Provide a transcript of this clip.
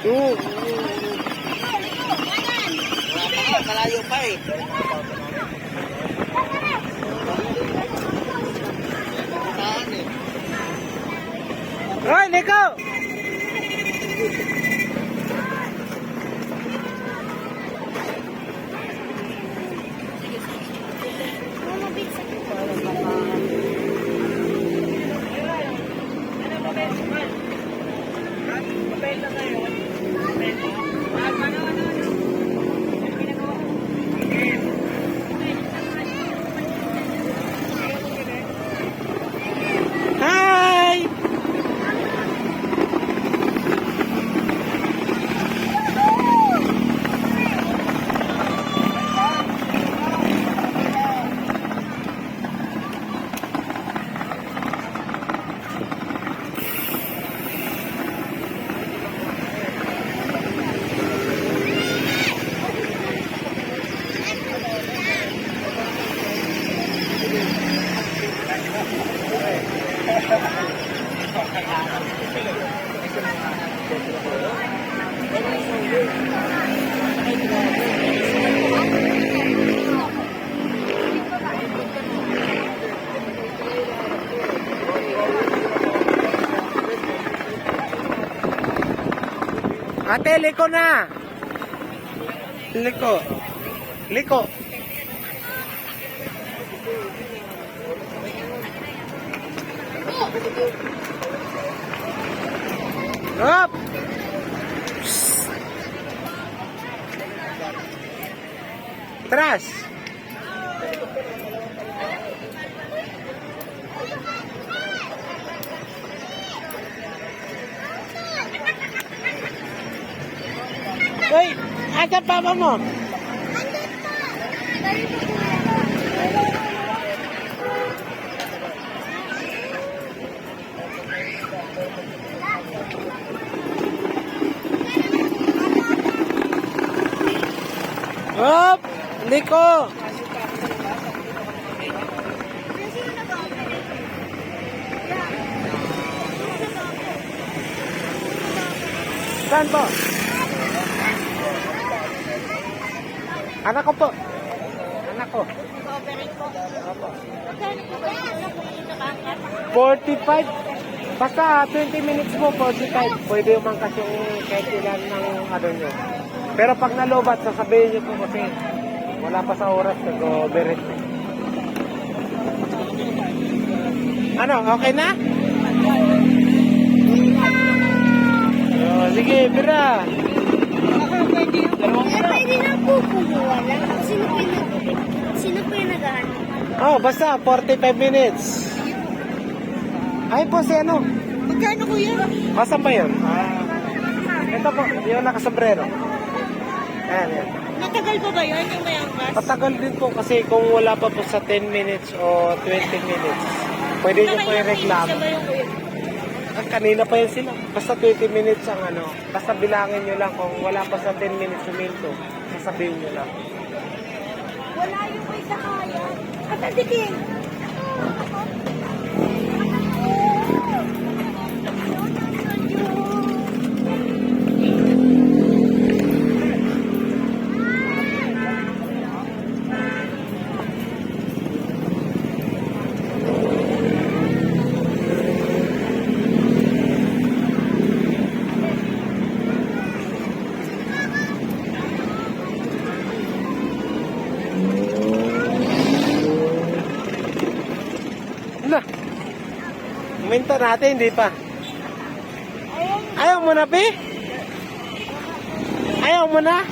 Oo. Malayo pa eh. Roy, Nico! Hi! Ate, liko na. Liko. Liko. Up. Tras. Hoy, asan papa mo? Up, liko. Saan po? Anak ko po. Anak ko. Opo. 45. Basta 20 minutes mo, 45. Pwede umang kasi kahit ilan ng ano nyo. Pero pag nalobat, sasabihin nyo po kasi wala pa sa oras, nag-overheat. Ano, okay na? Oh, sige, Bira. Pwede na po kumuha lang. Sino po yung naghahanap? Oh, basta 45 minutes. Ay po si ano? Magkano kuya? Asan ba yun? Ito po, yung nakasombrero. Ayan, yan. Natagal pa ba yun yung may angkas? Patagal din po kasi kung wala pa po sa 10 minutes o 20 minutes, pwede nyo po i-reklamo. Kanina pa yan sila. Basta 20 minutes ang ano. Basta bilangin nyo lang kung wala pa sa 10 minutes suminto. Sasabihin nyo lang. Wala yung may sakaya. Katadikin! Na. Uminto natin, hindi pa. Ayaw mo na, Pi? Ayaw mo na?